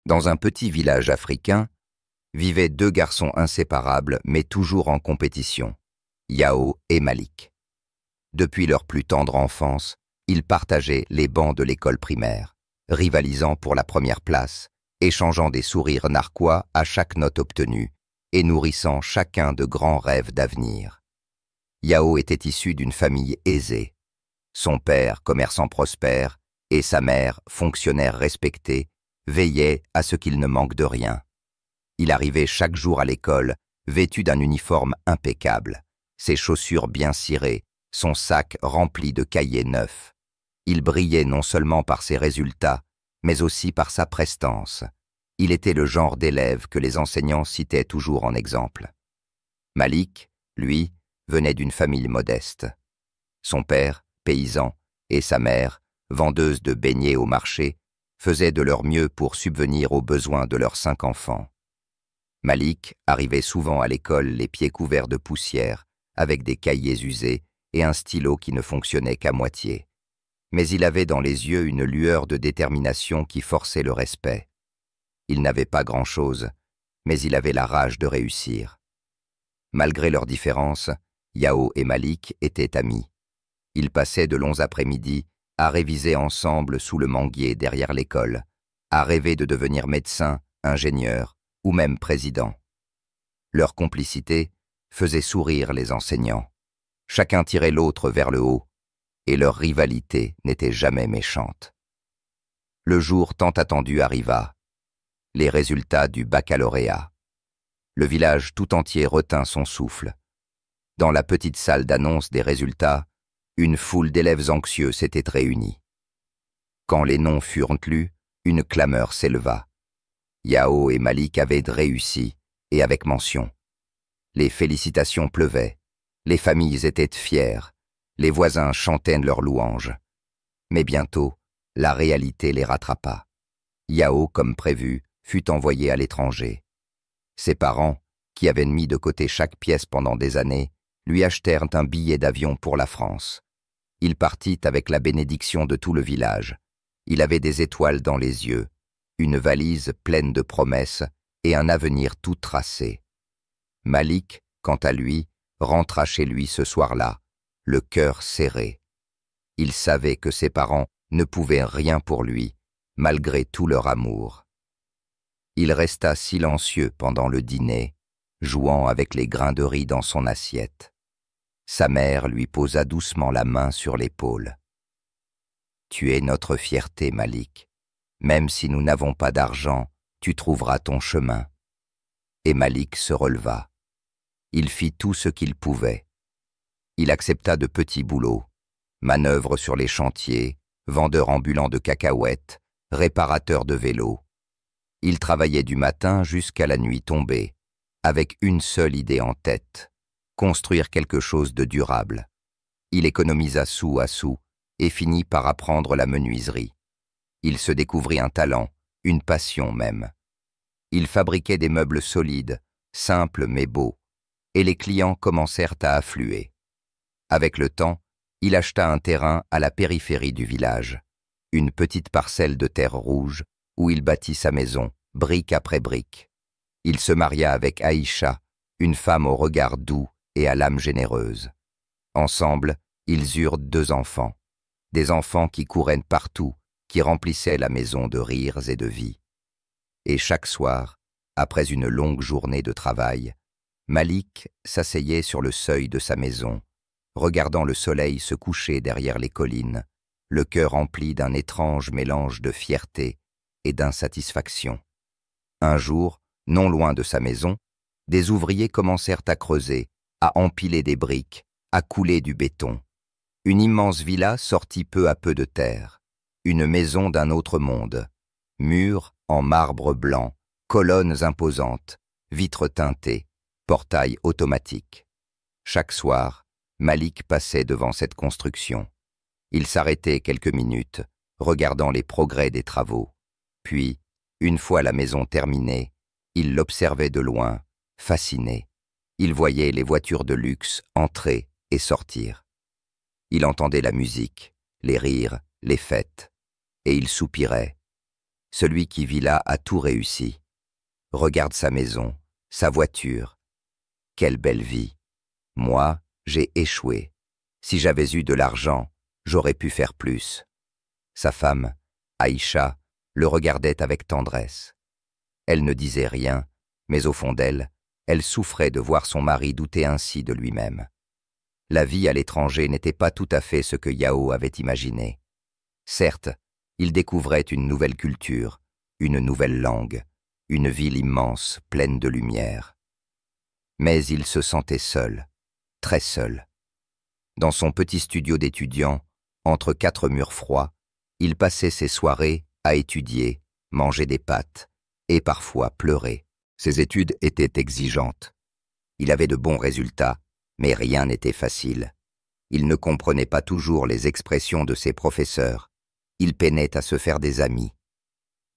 Dans un petit village africain, vivaient deux garçons inséparables mais toujours en compétition, Yao et Malik. Depuis leur plus tendre enfance, ils partageaient les bancs de l'école primaire, rivalisant pour la première place, échangeant des sourires narquois à chaque note obtenue et nourrissant chacun de grands rêves d'avenir. Yao était issu d'une famille aisée. Son père, commerçant prospère, et sa mère, fonctionnaire respectée, veillaient à ce qu'il ne manque de rien. Il arrivait chaque jour à l'école, vêtu d'un uniforme impeccable, ses chaussures bien cirées, son sac rempli de cahiers neufs. Il brillait non seulement par ses résultats, mais aussi par sa prestance. Il était le genre d'élève que les enseignants citaient toujours en exemple. Malik, lui, venait d'une famille modeste. Son père, paysan, et sa mère, vendeuse de beignets au marché, faisaient de leur mieux pour subvenir aux besoins de leurs 5 enfants. Malik arrivait souvent à l'école les pieds couverts de poussière, avec des cahiers usés et un stylo qui ne fonctionnait qu'à moitié. Mais il avait dans les yeux une lueur de détermination qui forçait le respect. Il n'avait pas grand-chose, mais il avait la rage de réussir. Malgré leurs différences, Yao et Malik étaient amis. Ils passaient de longs après-midi à réviser ensemble sous le manguier derrière l'école, à rêver de devenir médecin, ingénieur ou même président. Leur complicité faisait sourire les enseignants. Chacun tirait l'autre vers le haut, et leur rivalité n'était jamais méchante. Le jour tant attendu arriva. Les résultats du baccalauréat. Le village tout entier retint son souffle. Dans la petite salle d'annonce des résultats, une foule d'élèves anxieux s'était réunie. Quand les noms furent lus, une clameur s'éleva. Yao et Malik avaient réussi, et avec mention. Les félicitations pleuvaient, les familles étaient fières, les voisins chantaient leurs louanges. Mais bientôt, la réalité les rattrapa. Yao, comme prévu, fut envoyé à l'étranger. Ses parents, qui avaient mis de côté chaque pièce pendant des années, lui achetèrent un billet d'avion pour la France. Il partit avec la bénédiction de tout le village. Il avait des étoiles dans les yeux, une valise pleine de promesses et un avenir tout tracé. Malik, quant à lui, rentra chez lui ce soir-là, le cœur serré. Il savait que ses parents ne pouvaient rien pour lui, malgré tout leur amour. Il resta silencieux pendant le dîner, jouant avec les grains de riz dans son assiette. Sa mère lui posa doucement la main sur l'épaule. « Tu es notre fierté, Malik. Même si nous n'avons pas d'argent, tu trouveras ton chemin. » Et Malik se releva. Il fit tout ce qu'il pouvait. Il accepta de petits boulots, manœuvre sur les chantiers, vendeur ambulant de cacahuètes, réparateur de vélos. Il travaillait du matin jusqu'à la nuit tombée, avec une seule idée en tête, construire quelque chose de durable. Il économisa sou à sou et finit par apprendre la menuiserie. Il se découvrit un talent, une passion même. Il fabriquait des meubles solides, simples mais beaux, et les clients commencèrent à affluer. Avec le temps, il acheta un terrain à la périphérie du village, une petite parcelle de terre rouge où il bâtit sa maison, brique après brique. Il se maria avec Aïcha, une femme au regard doux et à l'âme généreuse. Ensemble, ils eurent 2 enfants, des enfants qui couraient partout, qui remplissaient la maison de rires et de vie. Et chaque soir, après une longue journée de travail, Malik s'asseyait sur le seuil de sa maison, regardant le soleil se coucher derrière les collines, le cœur empli d'un étrange mélange de fierté et d'insatisfaction. Un jour, non loin de sa maison, des ouvriers commencèrent à creuser, à empiler des briques, à couler du béton. Une immense villa sortit peu à peu de terre, une maison d'un autre monde, murs en marbre blanc, colonnes imposantes, vitres teintées, portail automatique. Chaque soir, Malik passait devant cette construction. Il s'arrêtait quelques minutes, regardant les progrès des travaux. Puis, une fois la maison terminée, il l'observait de loin, fasciné. Il voyait les voitures de luxe entrer et sortir. Il entendait la musique, les rires, les fêtes, et il soupirait. Celui qui vit là a tout réussi. Regarde sa maison, sa voiture. Quelle belle vie. Moi, j'ai échoué. Si j'avais eu de l'argent, j'aurais pu faire plus. Sa femme, Aïcha, le regardait avec tendresse. Elle ne disait rien, mais au fond d'elle, elle souffrait de voir son mari douter ainsi de lui-même. La vie à l'étranger n'était pas tout à fait ce que Yao avait imaginé. Certes, il découvrait une nouvelle culture, une nouvelle langue, une ville immense, pleine de lumière. Mais il se sentait seul, très seul. Dans son petit studio d'étudiant, entre 4 murs froids, il passait ses soirées à étudier, manger des pâtes et parfois pleurer. Ses études étaient exigeantes. Il avait de bons résultats, mais rien n'était facile. Il ne comprenait pas toujours les expressions de ses professeurs. Il peinait à se faire des amis.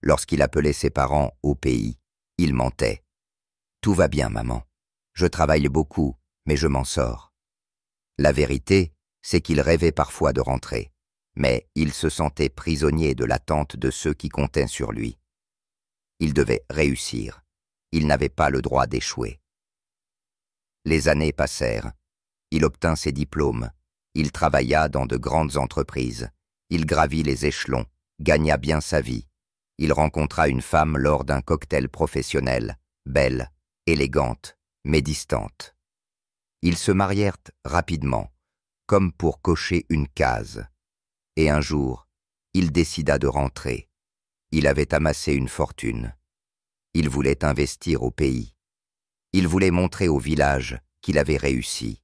Lorsqu'il appelait ses parents au pays, il mentait. « Tout va bien, maman. Je travaille beaucoup, mais je m'en sors. » La vérité, c'est qu'il rêvait parfois de rentrer, mais il se sentait prisonnier de l'attente de ceux qui comptaient sur lui. Il devait réussir. Il n'avait pas le droit d'échouer. Les années passèrent. Il obtint ses diplômes. Il travailla dans de grandes entreprises. Il gravit les échelons, gagna bien sa vie. Il rencontra une femme lors d'un cocktail professionnel, belle, élégante, mais distante. Ils se marièrent rapidement, comme pour cocher une case. Et un jour, il décida de rentrer. Il avait amassé une fortune. Il voulait investir au pays. Il voulait montrer au village qu'il avait réussi.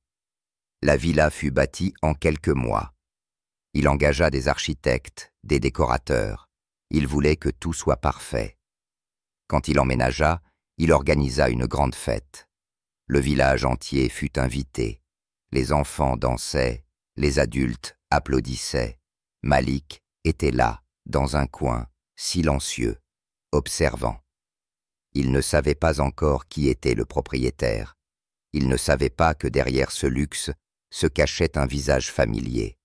La villa fut bâtie en quelques mois. Il engagea des architectes, des décorateurs. Il voulait que tout soit parfait. Quand il emménagea, il organisa une grande fête. Le village entier fut invité. Les enfants dansaient, les adultes applaudissaient. Malik était là, dans un coin, silencieux, observant. Il ne savait pas encore qui était le propriétaire. Il ne savait pas que derrière ce luxe se cachait un visage familier.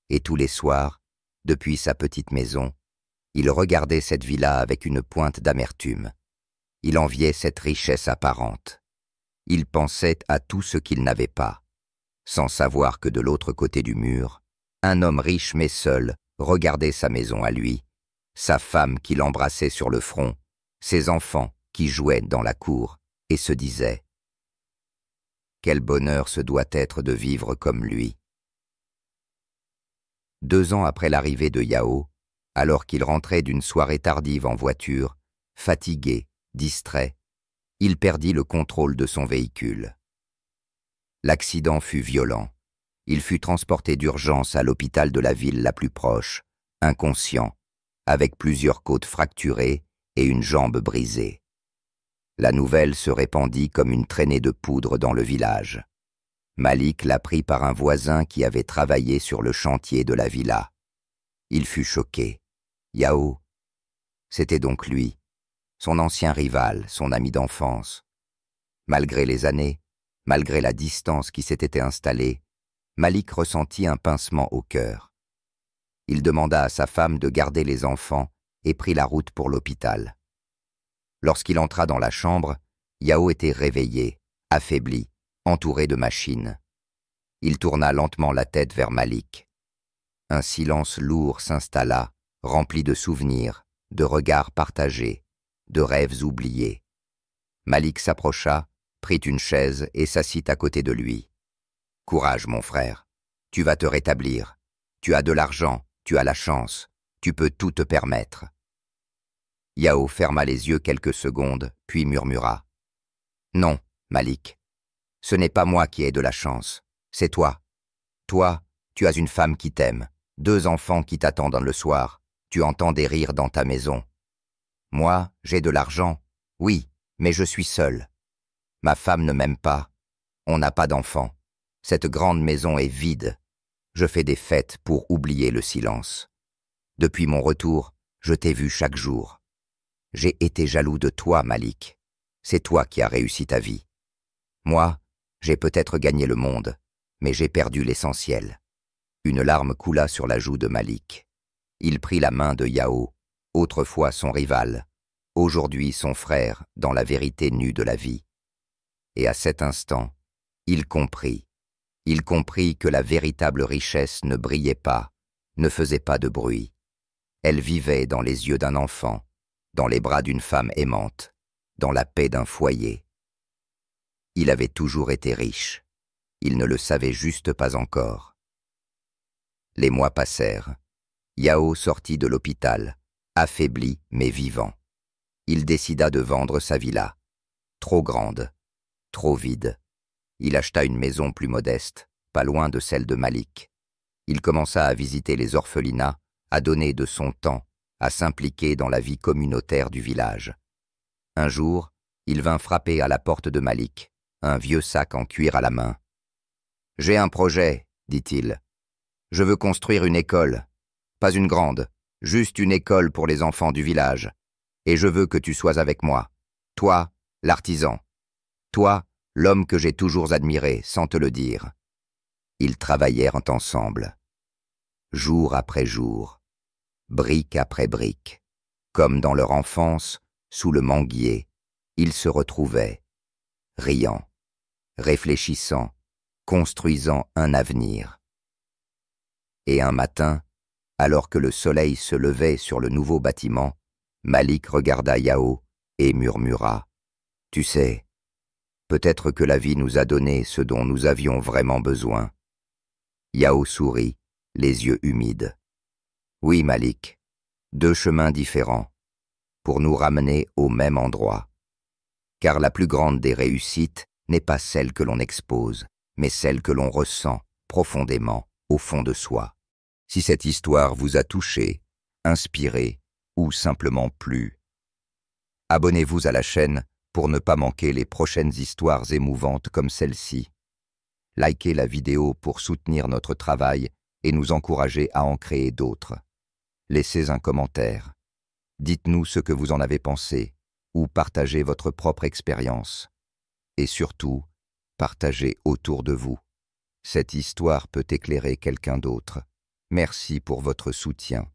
Et tous les soirs, depuis sa petite maison, il regardait cette villa avec une pointe d'amertume. Il enviait cette richesse apparente. Il pensait à tout ce qu'il n'avait pas, sans savoir que de l'autre côté du mur, un homme riche mais seul regardait sa maison à lui, sa femme qui l'embrassait sur le front, ses enfants qui jouaient dans la cour, et se disait « Quel bonheur ce doit être de vivre comme lui !» 2 ans après l'arrivée de Yao, alors qu'il rentrait d'une soirée tardive en voiture, fatigué, distrait, il perdit le contrôle de son véhicule. L'accident fut violent. Il fut transporté d'urgence à l'hôpital de la ville la plus proche, inconscient, avec plusieurs côtes fracturées et une jambe brisée. La nouvelle se répandit comme une traînée de poudre dans le village. Malik l'apprit par un voisin qui avait travaillé sur le chantier de la villa. Il fut choqué. Yao, c'était donc lui, son ancien rival, son ami d'enfance. Malgré les années, malgré la distance qui s'était installée, Malik ressentit un pincement au cœur. Il demanda à sa femme de garder les enfants et prit la route pour l'hôpital. Lorsqu'il entra dans la chambre, Yao était réveillé, affaibli, entouré de machines. Il tourna lentement la tête vers Malik. Un silence lourd s'installa, rempli de souvenirs, de regards partagés, de rêves oubliés. Malik s'approcha, prit une chaise et s'assit à côté de lui. « Courage, mon frère, tu vas te rétablir. Tu as de l'argent, tu as la chance, tu peux tout te permettre. » Yao ferma les yeux quelques secondes, puis murmura. « Non, Malik, ce n'est pas moi qui ai de la chance, c'est toi. Toi, tu as une femme qui t'aime, 2 enfants qui t'attendent le soir, tu entends des rires dans ta maison. Moi, j'ai de l'argent, oui, mais je suis seul. Ma femme ne m'aime pas, on n'a pas d'enfants. Cette grande maison est vide. Je fais des fêtes pour oublier le silence. Depuis mon retour, je t'ai vu chaque jour. J'ai été jaloux de toi, Malik. C'est toi qui as réussi ta vie. Moi, j'ai peut-être gagné le monde, mais j'ai perdu l'essentiel. » Une larme coula sur la joue de Malik. Il prit la main de Yao. autrefois son rival, aujourd'hui son frère dans la vérité nue de la vie. Et à cet instant, il comprit que la véritable richesse ne brillait pas, ne faisait pas de bruit. Elle vivait dans les yeux d'un enfant, dans les bras d'une femme aimante, dans la paix d'un foyer. Il avait toujours été riche, il ne le savait juste pas encore. Les mois passèrent. Yao sortit de l'hôpital, affaibli mais vivant. Il décida de vendre sa villa, trop grande, trop vide. Il acheta une maison plus modeste, pas loin de celle de Malik. Il commença à visiter les orphelinats, à donner de son temps, à s'impliquer dans la vie communautaire du village. Un jour, il vint frapper à la porte de Malik, un vieux sac en cuir à la main. « J'ai un projet, dit-il. Je veux construire une école. Pas une grande, juste une école pour les enfants du village. Et je veux que tu sois avec moi. Toi, l'artisan. Toi, l'homme que j'ai toujours admiré, sans te le dire. » Ils travaillèrent ensemble, jour après jour, brique après brique. Comme dans leur enfance, sous le manguier, ils se retrouvaient, riant, réfléchissant, construisant un avenir. Et un matin, alors que le soleil se levait sur le nouveau bâtiment, Malik regarda Yao et murmura « Tu sais, peut-être que la vie nous a donné ce dont nous avions vraiment besoin. » Yao sourit, les yeux humides. « Oui, Malik, 2 chemins différents, pour nous ramener au même endroit. Car la plus grande des réussites n'est pas celle que l'on expose, mais celle que l'on ressent profondément au fond de soi. » Si cette histoire vous a touché, inspiré ou simplement plu, abonnez-vous à la chaîne pour ne pas manquer les prochaines histoires émouvantes comme celle-ci. Likez la vidéo pour soutenir notre travail et nous encourager à en créer d'autres. Laissez un commentaire. Dites-nous ce que vous en avez pensé ou partagez votre propre expérience. Et surtout, partagez autour de vous. Cette histoire peut éclairer quelqu'un d'autre. Merci pour votre soutien.